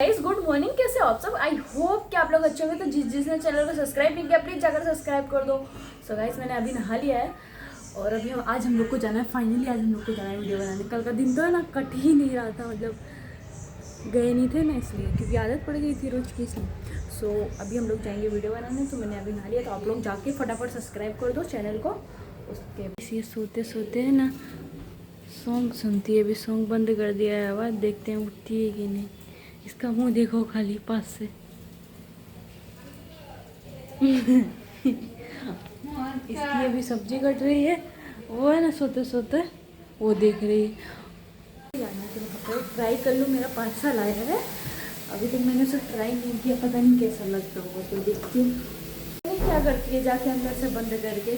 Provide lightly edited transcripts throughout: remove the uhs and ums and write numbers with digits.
Guys good morning, कैसे हो आप सब। आई होप कि आप लोग अच्छे होंगे। तो जिसने चैनल को सब्सक्राइब नहीं किया प्लीज जाकर सब्सक्राइब कर दो। सो गाइस मैंने अभी नहा लिया है और अभी आज हम लोग को जाना है, फाइनली आज हम लोग को जाना है वीडियो बनाने। कल का दिन तो है ना कट ही नहीं रहा था, मतलब गए नहीं थे ना इसलिए, क्योंकि आदत पड़ गई थी रोज की इसलिए। सो अभी हम लोग जाएंगे वीडियो बनाने। तो मैंने अभी नहा लिया, तो आप लोग जाके फटाफट सब्सक्राइब कर दो चैनल को। उसके ये सोते सोते है ना सॉन्ग सुनती है, अभी सॉन्ग बंद कर दिया है, आवाज़ देखते हैं उठती है कि नहीं। इसका मुंह देखो खाली पास से। इसकी अभी सब्जी कट रही है, वो है ना सोते सोते वो देख रही है। ट्राई कर लूँ, मेरा पार्सल आया है, अभी तक मैंने उसे ट्राई नहीं किया, पता नहीं कैसा लगता होगा, तो देखती हूँ क्या करती है। जाके अंदर से बंद करके,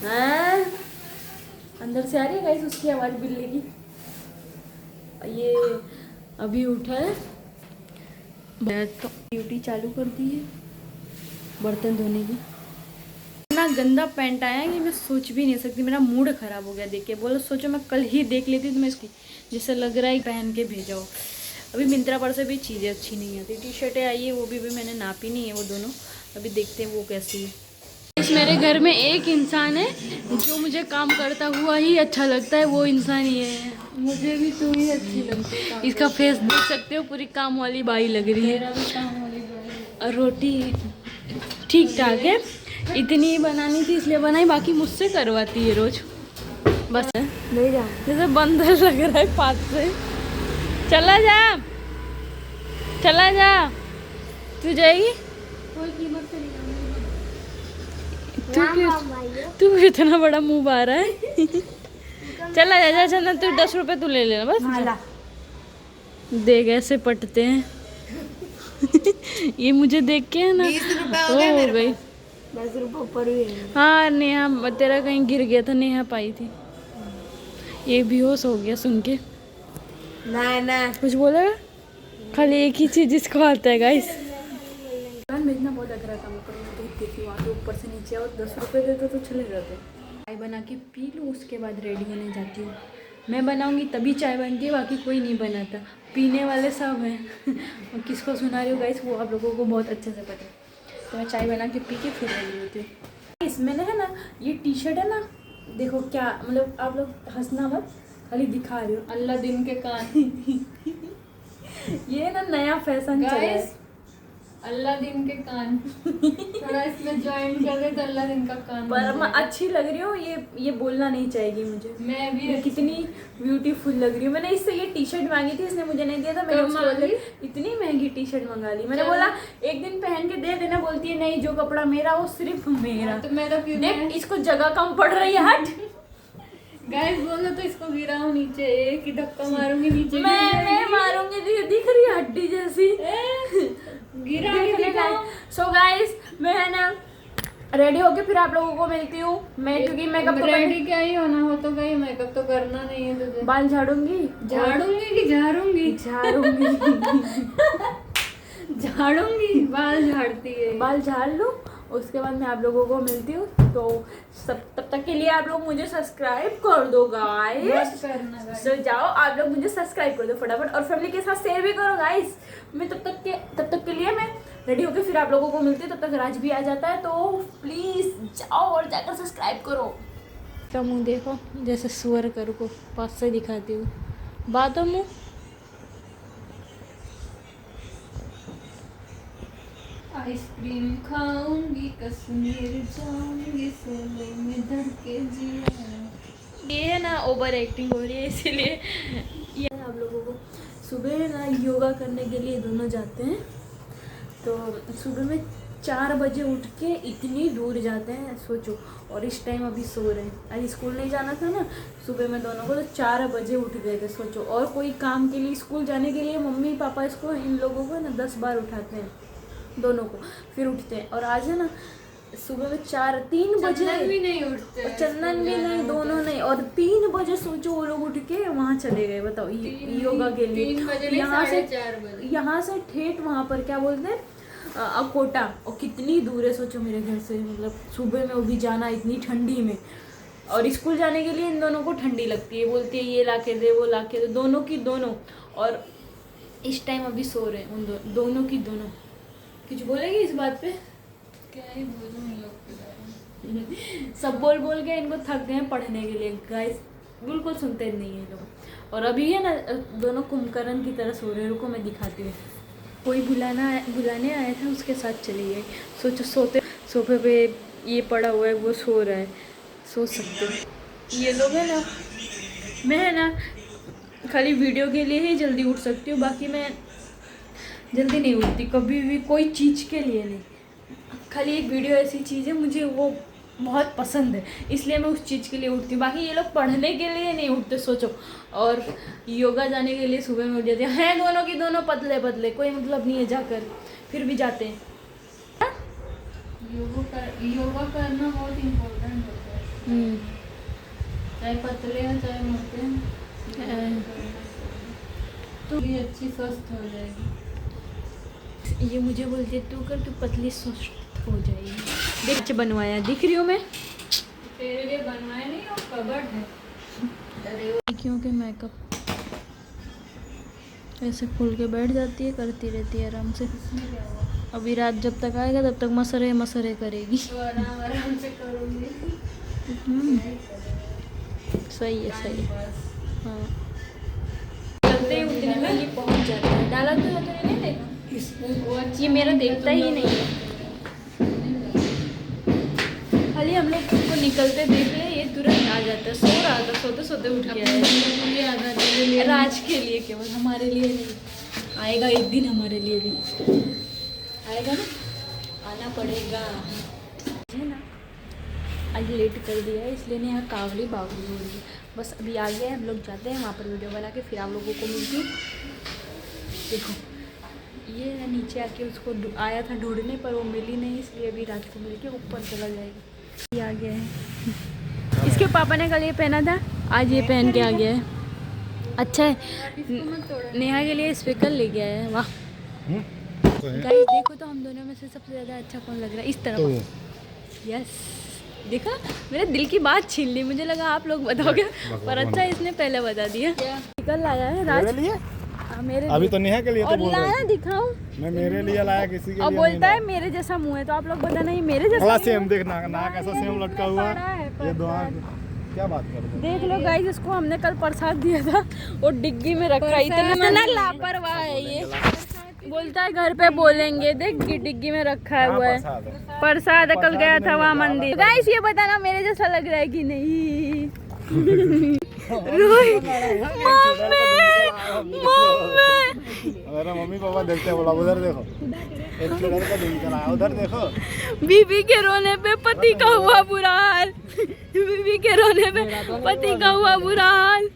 हाँ अंदर से आ रही है गाइस उसकी आवाज़ बिल्ली की। ये अभी उठा है, तो ड्यूटी चालू कर दी है बर्तन धोने की। इतना गंदा पैंट आया कि मैं सोच भी नहीं सकती, मेरा मूड ख़राब हो गया देख के। बोलो सोचो मैं कल ही देख लेती तो मैं इसकी जैसे लग रहा है पहन के भेजाओ। अभी मिंत्रा पर से भी चीज़ें अच्छी नहीं आती। टी शर्टें आई है वो भी मैंने नापी नहीं है वो दोनों, अभी देखते हैं वो कैसी है। मेरे घर में एक इंसान है जो मुझे काम करता हुआ ही अच्छा लगता है, वो इंसान ये है। मुझे भी तू ही अच्छी लगती है। इसका फेस देख सकते हो, पूरी काम वाली बाई लग रही है। और रोटी ठीक ठाक है, इतनी ही बनानी थी इसलिए बनाई, बाकी मुझसे करवाती है रोज बस। नहीं जा जैसे बंदर लग रहा है पास से। चला जा चला जा, तू जाएगी कोई कीमत से नहीं। तू इतना बड़ा मुंह बा रहा है। चला जा चलना, तू 10 रुपए तू ले लेना बस। देख ऐसे पटते हैं। ये मुझे देख के है ना वो हो गई। 10 रुपए ऊपर ही है। हाँ नेहा तेरा कहीं गिर गया था, नेहा पाई थी। ये बेहोश हो गया सुन के। ना कुछ बोला, खाली एक ही चीज जिसको आता है गाइस। भेजना बहुत लग रहा था ऊपर, मैं देखती थी वहाँ पे ऊपर से नीचे, और 10 रुपये देते तो चले जाते। चाय बना के पी लूँ, उसके बाद रेडी होने जाती हूँ। मैं बनाऊँगी तभी चाय बनती है, बाकी कोई नहीं बनाता, पीने वाले सब हैं। और किसको सुना रही हूँ गाइस वो आप लोगों को बहुत अच्छे से पता है। तो मैं चाय बना के पी के फिर रेडी होती हूँ। इसमें है ना ये टी शर्ट है ना, देखो क्या मतलब, आप लोग हंसना मत, खाली दिखा रही हूँ। अल्लाह दिन के कान। ये ना नया फैशन चला है, अल्लाह दिन के कान। थोड़ा इसमें ज्वाइन कर दे तो अल्लाह दिन का कान। पर मैं अच्छी लग रही हूँ, ये बोलना नहीं चाहिए मुझे। मैं भी कितनी ब्यूटीफुल लग रही हूँ। मैंने इससे ये टी शर्ट मांगी थी, इसने मुझे नहीं दिया था। मैंने उसको इतनी महंगी टी शर्ट मंगा ली। मैंने बोला एक दिन पहन के दे देना, बोलती है नहीं जो कपड़ा मेरा वो सिर्फ मेरा। तो मैं तो क्यों देख इसको जगह कम पड़ रही है, हट। गाइस बोलो तो इसको गिराऊं नीचे, एक ही धक्का मारूंगी नीचे। मैं मारूंगी, दिख रही है हड्डी जैसी। गिरा। सो गाइस मैं है ना रेडी होके फिर आप लोगों को मिलती हूँ। मैं क्योंकि मेकअप तो रेडी क्या ही होना हो तो गई, मेकअप तो करना नहीं है तुझे। बाल झाड़ूंगी कि झाड़ूंगी झाड़ूंगी बाल झाड़ती है। बाल झाड़ लूँ, उसके बाद मैं आप लोगों को मिलती हूँ। तो सब तब तक के लिए आप लोग मुझे सब्सक्राइब कर दो गाइस। तो जाओ आप लोग मुझे सब्सक्राइब कर दो फटाफट, और फैमिली के साथ शेयर भी करो गाइस। मैं तब तक के लिए मैं रेडी होकर फिर आप लोगों को मिलती हूँ। तब तक राज भी आ जाता है, तो प्लीज़ जाओ और जाकर सब्सक्राइब करो। क्या मुँह देखो, जैसे सुअर कर को पास से दिखाती हूँ, बातों मुँह। आइसक्रीम खाऊंगी, कश्मीर जाऊंगी, सोले में धड़के जिया। ये है ना ओवर एक्टिंग हो रही है, इसीलिए ये आप लोगों को। सुबह ना योगा करने के लिए दोनों जाते हैं, तो सुबह में 4 बजे उठ के इतनी दूर जाते हैं सोचो। और इस टाइम अभी सो रहे हैं, आज स्कूल नहीं जाना था ना सुबह में दोनों को, तो 4 बजे उठ गए थे सोचो। और कोई काम के लिए स्कूल जाने के लिए मम्मी पापा इसको इन लोगों को ना 10 बार उठाते हैं दोनों को, फिर उठते हैं। और आज है ना सुबह में 3 बजे भी नहीं उठते, और चंदन भी नहीं, दोनों नहीं, और 3 बजे सोचो वो लोग उठ के वहाँ चले गए, बताओ योगा के लिए। 3 बजे यहाँ से ठेठ वहाँ पर क्या बोलते हैं अकोटा, और कितनी दूर है सोचो मेरे घर से, मतलब सुबह में वो भी जाना इतनी ठंडी में। और स्कूल जाने के लिए इन दोनों को ठंडी लगती है, बोलती है ये ला के दे वो ला के दे, दोनों की दोनों। और इस टाइम अभी सो रहे हैं उन दोनों की दोनों। कुछ बोलेगी इस बात पे? क्या ही बोलूं इन लोग के बारे में। सब बोल बोल के इनको थक गए हैं पढ़ने के लिए गाइस, बिल्कुल सुनते नहीं है लोग। और अभी है ना दोनों कुंभकर्ण की तरह सो रहे हैं। रुको मैं दिखाती हूँ। कोई बुलाने आया था, उसके साथ चली गई। सोचो सोफे पे ये पड़ा हुआ है, वो सो रहा है। सोच सकते हो ये लोग है ना, मैं है ना खाली वीडियो के लिए ही जल्दी उठ सकती हूँ, बाकी मैं जल्दी नहीं उठती कभी भी, कोई चीज़ के लिए नहीं। खाली एक वीडियो ऐसी चीज़ है मुझे वो बहुत पसंद है, इसलिए मैं उस चीज़ के लिए उठती हूँ। बाकी ये लोग पढ़ने के लिए नहीं उठते सोचो, और योगा जाने के लिए सुबह में उठ जाते हैं। दोनों की दोनों पतले पतले, कोई मतलब नहीं है जाकर, फिर भी जाते हैं। योगा करना बहुत इम्पोर्टेंट होता है, चाहे पतले हैं चाहे मोटे हैं, तो भी अच्छी स्वस्थ हो जाएगी। ये मुझे बोलते तू कर, तू पतली स्वस्थ हो जाएगी। देख बनवाया, दिख रही हूँ मैं तेरे लिए बनवाए नहीं, और कबर्ड है। क्योंकि मेकअप ऐसे खोल के बैठ जाती है, करती रहती है आराम से। इसमें क्या हुआ? अभी रात जब तक आएगा तब तक मसरे करेगी। तो आराम से करूँगी। सही है, सही है। हाँ, चलते ही उतने में ये पहुँच जाता है। डाला तो तूने नहीं देखा? ये मेरा देखता ही नहीं है। खाली हम लोग को निकलते देख ले, ये तुरंत आ जाता है। सो रहा था, सोते सोते उठ गया है। राज के लिए केवल, हमारे लिए नहीं। आएगा एक दिन हमारे लिए भी आएगा ना, आना पड़ेगा है ना। आज लेट कर दिया है इसलिए नहीं, यहाँ कावली बावली हो रही है। बस अभी आ गए हम लोग, जाते हैं वहाँ पर वीडियो बना के, फिर आप लोगों को मिलती हूँ। देखो ये ना नीचे आके उसको आया था ढूंढने, पर वो मिली नहीं, इसलिए अभी रात को मिल के ऊपर चला जाएगा। ये आ गया है। इसके पापा ने कल ये पहना था, आज ये पहन के आ गया है। अच्छा है, नेहा के लिए स्पीकर ले गया है। वाह गाइस, देखो तो हम दोनों में से सबसे ज़्यादा अच्छा कौन लग रहा है इस तरफ। यस, देखा मेरे दिल की बात छीन ली। मुझे लगा आप लोग बताओगे, पर अच्छा इसने पहले बता दिया। स्पीकर लाया है राज मेरे लिए? मेरे अभी तो नेहा के लिए और तो बोल लाया, दिखाऊं? मैं मेरे लिए लाया, किसी के और लिए बोलता है मेरे जैसा मुंह है, तो आप लोग बताना ये मेरे जैसा थोड़ा मुंह है? सेम देखना, नाक ऐसा सेम लटका हुआ है। ये दो आंख, क्या बात कर रहे हो? देख लो गाइस, इसको हमने कल प्रसाद दिया था और डिग्गी में रखा। इतना लापरवाह है ये, बोलता है घर पे बोलेंगे। देख डिग्गी में रखा है हुआ है प्रसाद। कल गया था वहाँ मंदिर। गाइस ये बताना मेरे जैसा लग रहा है कि नहीं? मेरा मम्मी पापा देखते हैं, बोला उधर देखो, एक चुड़ैल का दिन चला है, उधर देखो। बीबी के रोने पे पति का हुआ बुरा हाल। बीबी के रोने पे पति का हुआ बुरा हाल।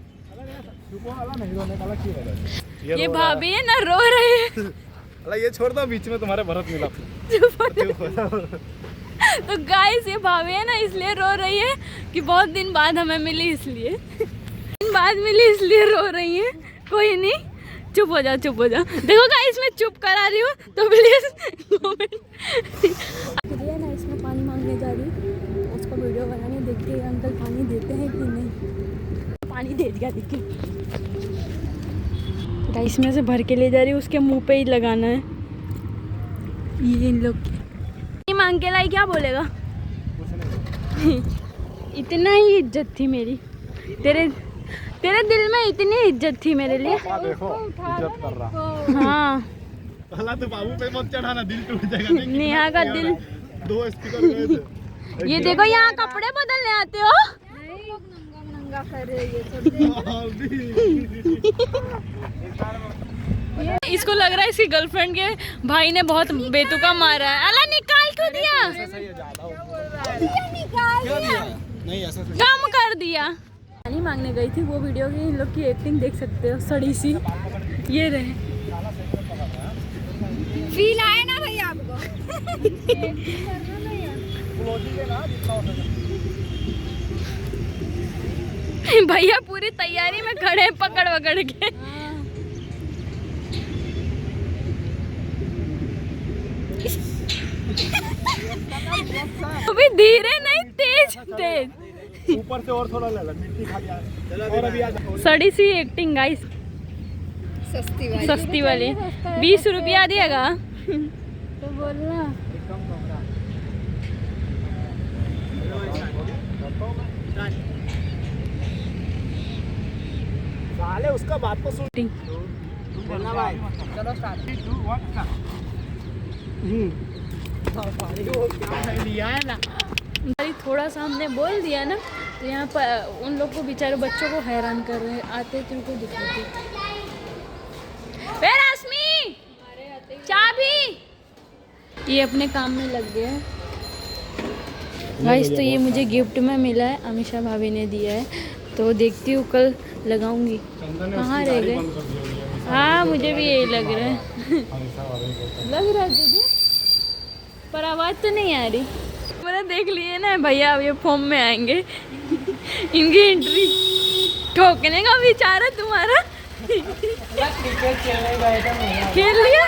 ये भाभी है ना, रो रही है। अरे ये छोड़ दो, बीच में तुम्हारे भरत मिला। तो गाइस ये भाभी है ना, इसलिए रो रही है कि बहुत दिन बाद हमें मिली, इसलिए दिन बाद मिली इसलिए रो रही है। कोई नहीं, चुप हो जाओ, चुप हो जाओ। देखो गाइस मैं चुप करा रही हूँ, तो प्लीज कमेंट ना। इसमें पानी मांगने जा रही हूँ, उसको वीडियो बनाने, देखिए अंकल पानी देते हैं कि नहीं। पानी दे दिया, देखिए गाइस में से भर के ले जा रही हूँ, उसके मुंह पे ही लगाना है। ये इन लोग मांग के लाई, क्या बोलेगा? इतना ही इज्जत थी मेरी, तेरे दिल में इतनी इज्जत थी मेरे लिए। देखो इज्जत कर रहा। हाँ तो बाबू पे मत चढ़ाना, दिल टूट जाएगा। नेहा का दिल। दो स्पीकर गए थे। ये देखो यहाँ कपड़े बदलने आते हो। नंगा कर रहे ये इसको लग रहा है इसकी गर्लफ्रेंड के भाई ने बहुत बेतुका मारा है। अला निकाल क्यों दिया? नहीं ऐसा कम कर दिया। पानी मांगने गई थी, वो वीडियो की इन लोग की एक्टिंग देख सकते हो, सड़ी सी। ये रहे, फील आए ना भैया आपको? भैया पूरी तैयारी में खड़े हैं, पकड़ पकड़ के। अभी धीरे नहीं, तेज तेज। ऊपर से और थोड़ा ले ला, मिट्टी खा गया। और अभी आ सड़ी सी एक्टिंग गाइस, सस्ती वाली 20 रुपया दिएगा तो बोलना साले उसका बात को सुन बोलना भाई चलो स्टार्ट 3 2 1 स्टार्ट लिया है ना थोड़ा सा हमने बोल दिया ना तो यहाँ पर उन लोग को बेचारे बच्चों को हैरान कर रहे हैं आते तो उनको दिखाते रश्मि चाबी ये अपने काम में लग गए हैं गाइस। तो ये मुझे गिफ्ट में मिला है, अमीषा भाभी ने दिया है, तो देखती हूँ कल लगाऊंगी। कहाँ रह गए? हाँ मुझे भी यही लग रहा है लग रहा है तुझे, पर आवाज़ तो नहीं आ रही। मैंने देख लिए ना भैया अब ये फॉर्म में आएंगे इनकी एंट्री ठोकने का विचार है तुम्हारा। खेल लिया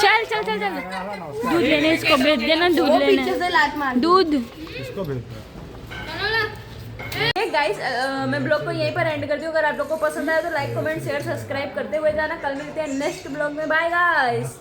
चल चल चल चल दूध लेने इसको भेज देना, दूध लेना दूध। इसको भेज गाइस मैं ब्लॉग को यहीं पर एंड करती हूँ। अगर आप लोग को पसंद आया तो लाइक कमेंट शेयर सब्सक्राइब करते हुए जाना। कल मिलते हैं नेक्स्ट ब्लॉग में। Bye guys.